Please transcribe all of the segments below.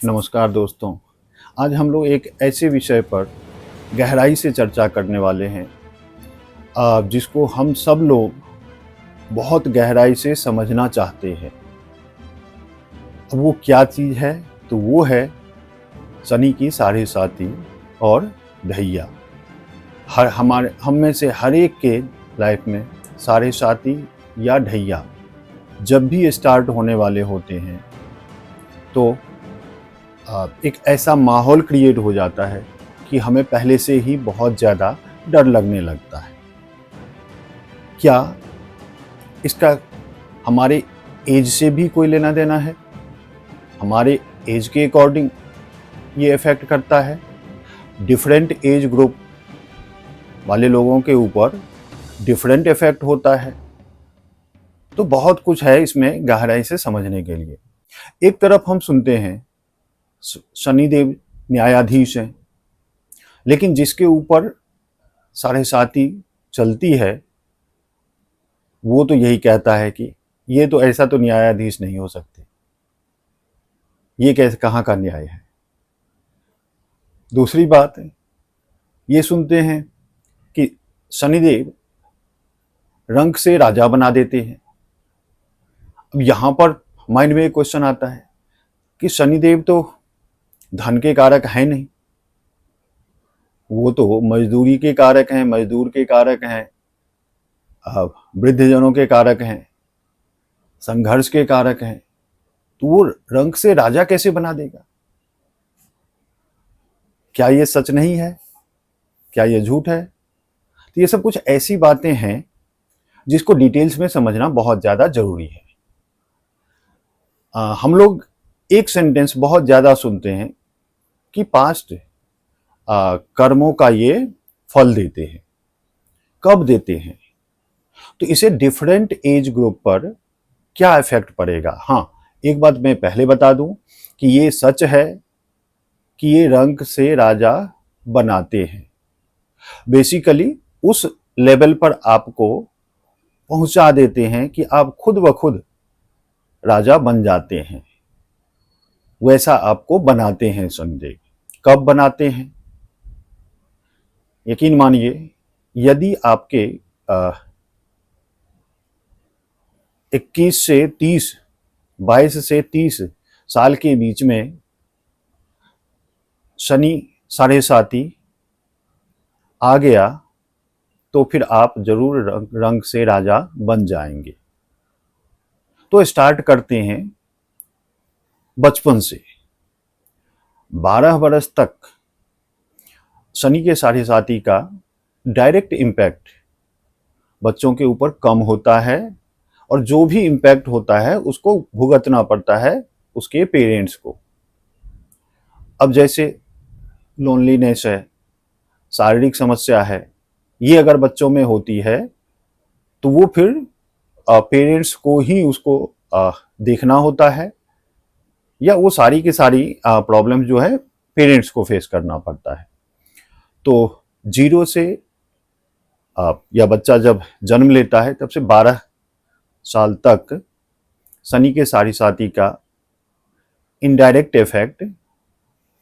नमस्कार दोस्तों। आज हम लोग एक ऐसे विषय पर गहराई से चर्चा करने वाले हैं जिसको हम सब लोग बहुत गहराई से समझना चाहते हैं। अब वो क्या चीज़ है? तो वो है शनि की साढ़े साती और ढैया। हम में से हर एक के लाइफ में साढ़े साती या ढैया जब भी स्टार्ट होने वाले होते हैं तो एक ऐसा माहौल क्रिएट हो जाता है कि हमें पहले से ही बहुत ज़्यादा डर लगने लगता है। क्या इसका हमारे एज से भी कोई लेना देना है? हमारे एज के अकॉर्डिंग ये इफ़ेक्ट करता है। डिफरेंट एज ग्रुप वाले लोगों के ऊपर डिफरेंट इफ़ेक्ट होता है। तो बहुत कुछ है इसमें गहराई से समझने के लिए। एक तरफ हम सुनते हैं शनिदेव न्यायाधीश हैं, लेकिन जिसके ऊपर साढ़े साती चलती है वो तो यही कहता है कि ये तो ऐसा तो न्यायाधीश नहीं हो सकते, ये कैसे कहाँ का न्याय है। दूसरी बात ये सुनते हैं कि शनिदेव रंक से राजा बना देते हैं। अब यहाँ पर माइंड में एक क्वेश्चन आता है कि शनिदेव तो धन के कारक हैं नहीं, वो तो मजदूरी के कारक हैं, मजदूर के कारक हैं, वृद्धजनों के कारक हैं, संघर्ष के कारक हैं। तो वो रंक से राजा कैसे बना देगा? क्या ये सच नहीं है? क्या ये झूठ है? तो ये सब कुछ ऐसी बातें हैं जिसको डिटेल्स में समझना बहुत ज़्यादा जरूरी है। हम लोग एक सेंटेंस बहुत ज़्यादा सुनते हैं कि पास्ट कर्मों का ये फल देते हैं। कब देते हैं? तो इसे डिफरेंट एज ग्रुप पर क्या इफेक्ट पड़ेगा? हाँ, एक बात मैं पहले बता दूं कि ये सच है कि ये रंक से राजा बनाते हैं। बेसिकली उस लेवल पर आपको पहुंचा देते हैं कि आप खुद ब खुद राजा बन जाते हैं। वैसा आपको बनाते हैं शनिदेव। कब बनाते हैं? यकीन मानिए, यदि आपके 21 से 30, 22 से 30 साल के बीच में शनि साढ़े साती आ गया तो फिर आप जरूर रंग से राजा बन जाएंगे। तो स्टार्ट करते हैं बचपन से। 12 वर्ष तक शनि के साढ़े साती का डायरेक्ट इम्पैक्ट बच्चों के ऊपर कम होता है, और जो भी इम्पैक्ट होता है उसको भुगतना पड़ता है उसके पेरेंट्स को। अब जैसे लोनलीनेस है, शारीरिक समस्या है, ये अगर बच्चों में होती है तो वो फिर पेरेंट्स को ही उसको देखना होता है, या वो सारी की सारी प्रॉब्लम जो है पेरेंट्स को फेस करना पड़ता है। तो 0 से या बच्चा जब जन्म लेता है तब से 12 साल तक शनि के साढ़े साती का इनडायरेक्ट इफेक्ट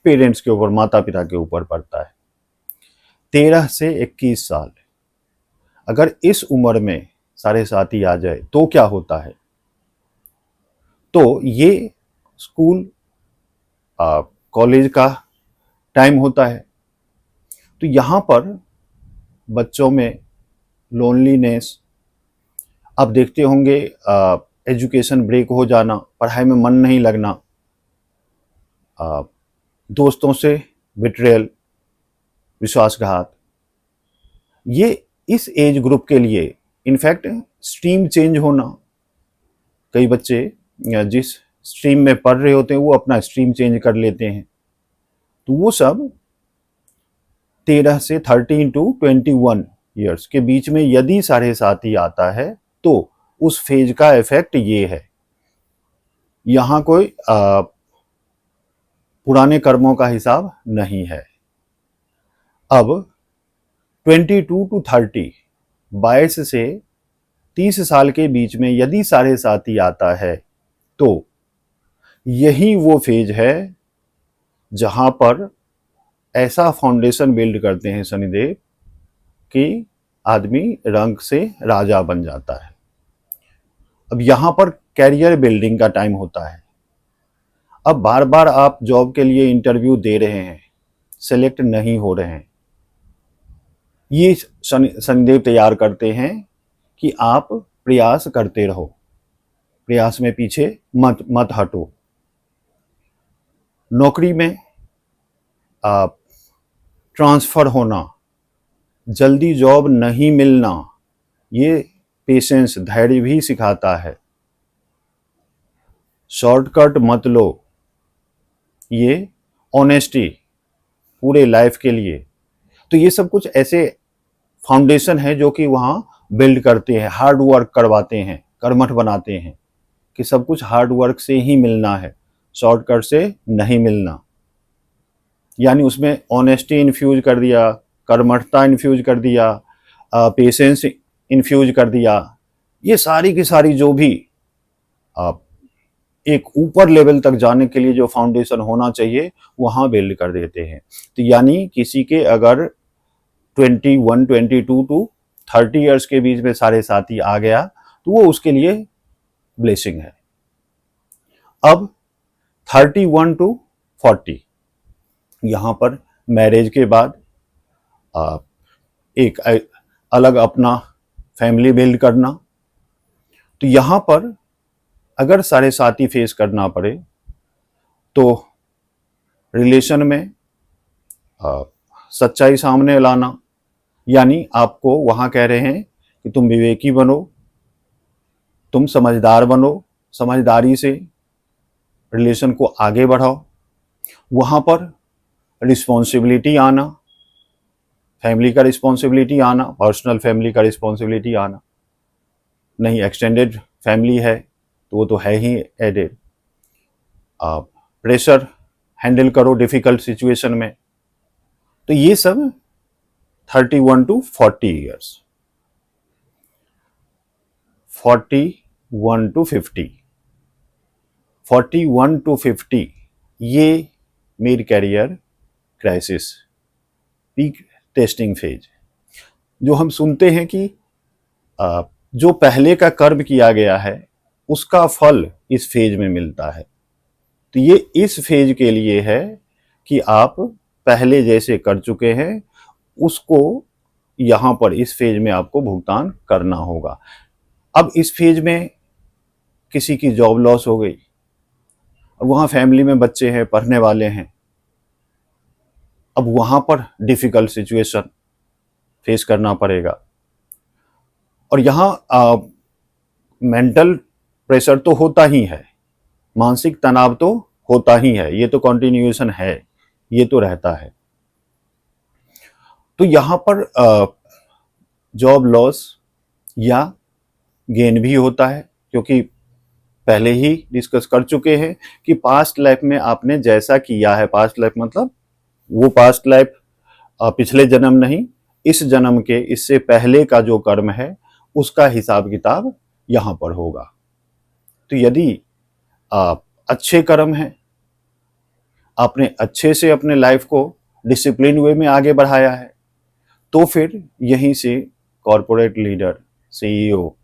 पेरेंट्स के ऊपर, माता पिता के ऊपर पड़ता है। 13 से 21 साल अगर इस उम्र में साढ़े साती आ जाए तो क्या होता है? तो ये स्कूल कॉलेज का टाइम होता है। तो यहाँ पर बच्चों में लोनलीनेस, आप देखते होंगे एजुकेशन ब्रेक हो जाना, पढ़ाई में मन नहीं लगना, दोस्तों से बिट्रेयल, विश्वासघात, ये इस एज ग्रुप के लिए इनफैक्ट स्ट्रीम चेंज होना। कई बच्चे जिस स्ट्रीम में पढ़ रहे होते हैं वो अपना स्ट्रीम चेंज कर लेते हैं। तो वो सब 13 से 13 टू 21 ईयर्स के बीच में यदि साढ़े साती आता है तो उस फेज का इफेक्ट ये है। यहाँ कोई पुराने कर्मों का हिसाब नहीं है। अब 22 टू 30, 22 से 30 साल के बीच में यदि साढ़े साती आता है तो यही वो फेज है जहाँ पर ऐसा फाउंडेशन बिल्ड करते हैं शनिदेव कि आदमी रंग से राजा बन जाता है। अब यहाँ पर कैरियर बिल्डिंग का टाइम होता है। अब बार बार आप जॉब के लिए इंटरव्यू दे रहे हैं, सेलेक्ट नहीं हो रहे हैं, ये शनिदेव तैयार करते हैं कि आप प्रयास करते रहो, प्रयास में पीछे मत मत हटो। नौकरी में आप ट्रांसफर होना, जल्दी जॉब नहीं मिलना, ये पेशेंस, धैर्य भी सिखाता है। शॉर्टकट मत लो, ये ऑनेस्टी पूरे लाइफ के लिए। तो ये सब कुछ ऐसे फाउंडेशन है जो कि वहाँ बिल्ड करते हैं, हार्ड वर्क करवाते हैं, कर्मठ बनाते हैं कि सब कुछ हार्ड वर्क से ही मिलना है, शॉर्टकट से नहीं मिलना। यानी उसमें ऑनेस्टी इन्फ्यूज कर दिया, कर्मठता इन्फ्यूज कर दिया, पेशेंस इन्फ्यूज कर दिया। ये सारी की सारी जो भी आप एक ऊपर लेवल तक जाने के लिए जो फाउंडेशन होना चाहिए वहाँ बिल्ड कर देते हैं। तो यानी किसी के अगर 21, 22 टू 30 ईयर्स के बीच में साढ़े साथी आ गया तो वो उसके लिए ब्लेसिंग है। अब 31 टू 40, यहाँ पर मैरिज के बाद एक अलग अपना फैमिली बिल्ड करना। तो यहाँ पर अगर साढ़े साथी फेस करना पड़े तो रिलेशन में सच्चाई सामने लाना, यानी आपको वहाँ कह रहे हैं कि तुम विवेकी बनो, तुम समझदार बनो, समझदारी से रिलेशन को आगे बढ़ाओ। वहाँ पर रिस्पॉन्सिबिलिटी आना, फैमिली का रिस्पॉन्सिबिलिटी आना, पर्सनल फैमिली का रिस्पॉन्सिबिलिटी आना, नहीं एक्सटेंडेड फैमिली है तो वो तो है ही एडेड। प्रेशर हैंडल करो डिफ़िकल्ट सिचुएशन में। तो ये सब 31 टू 40 ईयर्स। 41 टू 50, 41 टू 50 ये mid career crisis, peak testing phase. जो हम सुनते हैं कि जो पहले का कर्म किया गया है उसका फल इस फेज में मिलता है। तो ये इस फेज के लिए है कि आप पहले जैसे कर चुके हैं उसको यहाँ पर इस फेज में आपको भुगतान करना होगा। अब इस फेज में किसी की जॉब लॉस हो गई, वहाँ फैमिली में बच्चे हैं, पढ़ने वाले हैं, अब वहाँ पर डिफ़िकल्ट सिचुएशन फेस करना पड़ेगा। और यहाँ मेंटल प्रेशर तो होता ही है, मानसिक तनाव तो होता ही है, ये तो कंटिन्यूएशन है, ये तो रहता है। तो यहाँ पर जॉब लॉस या गेन भी होता है, क्योंकि पहले ही डिस्कस कर चुके हैं कि पास्ट लाइफ में आपने जैसा किया है, पास्ट लाइफ मतलब वो पास्ट लाइफ पिछले जन्म नहीं, इस जन्म के इससे पहले का जो कर्म है उसका हिसाब किताब यहाँ पर होगा। तो यदि अच्छे कर्म हैं, आपने अच्छे से अपने लाइफ को डिसिप्लिन वे में आगे बढ़ाया है, तो फिर यहीं से कॉरपोरेट लीडर, सीईओ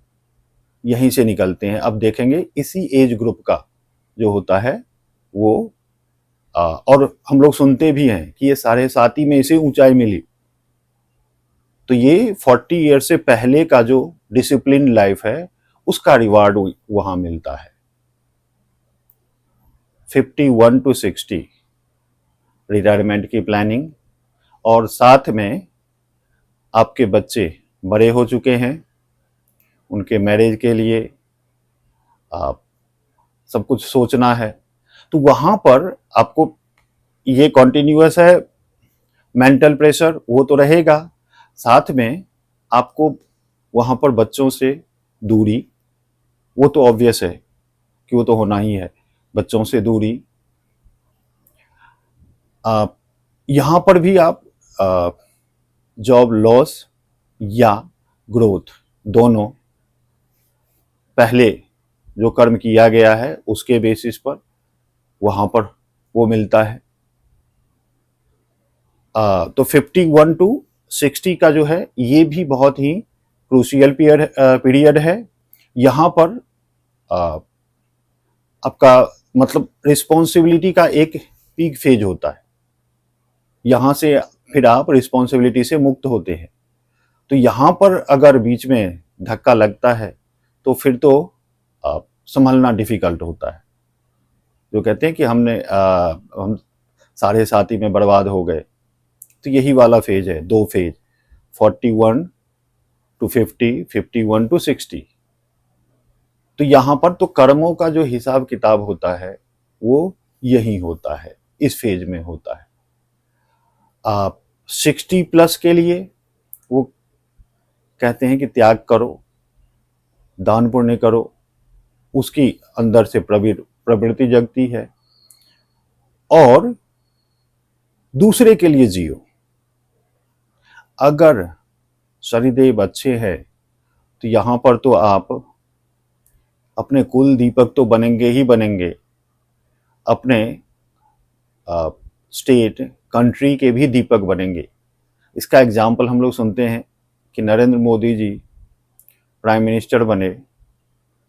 यहीं से निकलते हैं। अब देखेंगे इसी एज ग्रुप का जो होता है वो और हम लोग सुनते भी हैं कि ये साढ़े साथी में इसे ऊंचाई मिली। तो ये 40 ईयर से पहले का जो डिसिप्लिन लाइफ है उसका रिवार्ड वहां मिलता है। 51 टू 60 रिटायरमेंट की प्लानिंग, और साथ में आपके बच्चे बड़े हो चुके हैं, उनके मैरिज के लिए आप सब कुछ सोचना है। तो वहाँ पर आपको ये कॉन्टिन्यूअस है, मेंटल प्रेशर वो तो रहेगा, साथ में आपको वहाँ पर बच्चों से दूरी, वो तो ऑब्वियस है कि वो तो होना ही है, बच्चों से दूरी। यहाँ पर भी आप जॉब लॉस या ग्रोथ दोनों पहले जो कर्म किया गया है उसके बेसिस पर वहाँ पर वो मिलता है। तो 51 टू 60 का जो है ये भी बहुत ही क्रूशियल पीरियड है। यहाँ पर आपका मतलब रिस्पॉन्सिबिलिटी का एक पीक फेज होता है, यहाँ से फिर आप रिस्पॉन्सिबिलिटी से मुक्त होते हैं। तो यहाँ पर अगर बीच में धक्का लगता है तो फिर तो संभलना डिफिकल्ट होता है। जो कहते हैं कि हम साढ़े साथी में बर्बाद हो गए, तो यही वाला फेज है, दो फेज 41 टू 50, 51 टू 60। तो यहाँ पर तो कर्मों का जो हिसाब किताब होता है वो यही होता है, इस फेज में होता है। आप 60 प्लस के लिए वो कहते हैं कि त्याग करो, दान पुण्य करो, उसकी अंदर से प्रवृत्ति जगती है और दूसरे के लिए जियो। अगर शनिदेव अच्छे हैं तो यहाँ पर तो आप अपने कुल दीपक तो बनेंगे ही बनेंगे, अपने स्टेट कंट्री के भी दीपक बनेंगे। इसका एग्जाम्पल हम लोग सुनते हैं कि नरेंद्र मोदी जी प्राइम मिनिस्टर बने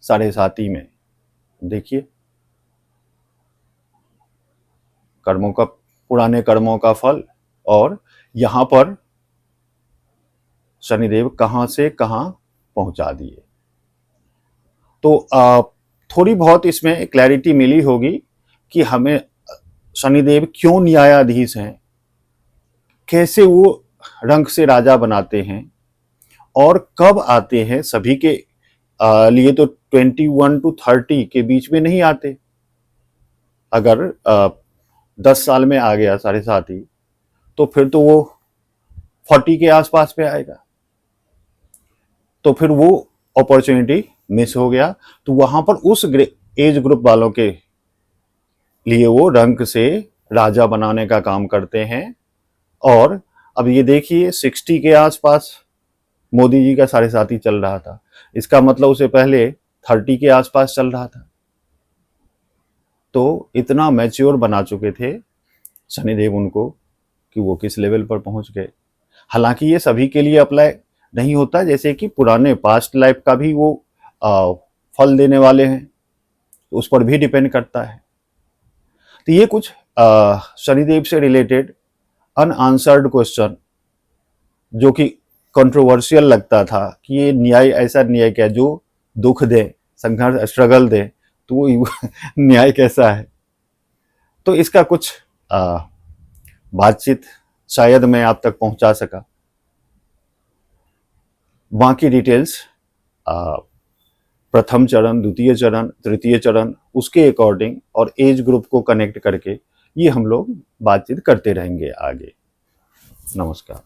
7.5 में। देखिए कर्मों का, पुराने कर्मों का फल, और यहाँ पर शनिदेव कहाँ से कहाँ पहुंचा दिए। तो थोड़ी बहुत इसमें क्लैरिटी मिली होगी कि हमें शनिदेव क्यों न्यायाधीश हैं, कैसे वो रंक से राजा बनाते हैं और कब आते हैं। सभी के लिए तो 21 टू 30 के बीच में नहीं आते। अगर 10 साल में आ गया 7.5 तो फिर तो वो 40 के आसपास पे आएगा, तो फिर वो अपॉर्चुनिटी मिस हो गया। तो वहां पर उस एज ग्रुप वालों के लिए वो रंक से राजा बनाने का काम करते हैं। और अब ये देखिए 60 के आसपास मोदी जी का 7.5 चल रहा था, इसका मतलब उससे पहले 30 के आसपास चल रहा था। तो इतना मैच्योर बना चुके थे शनिदेव उनको कि वो किस लेवल पर पहुंच गए। हालांकि ये सभी के लिए अप्लाई नहीं होता, जैसे कि पुराने पास्ट लाइफ का भी वो फल देने वाले हैं, उस पर भी डिपेंड करता है। तो ये कुछ शनिदेव से रिलेटेड अनआंसर्ड क्वेश्चन जो कि कंट्रोवर्शियल लगता था कि ये न्याय, ऐसा न्याय क्या जो दुख दे, संघर्ष, स्ट्रगल दे, तो वो न्याय कैसा है। तो इसका कुछ बातचीत शायद मैं आप तक पहुंचा सका। बाकी डिटेल्स प्रथम चरण, द्वितीय चरण, तृतीय चरण, उसके अकॉर्डिंग और एज ग्रुप को कनेक्ट करके ये हम लोग बातचीत करते रहेंगे आगे। नमस्कार।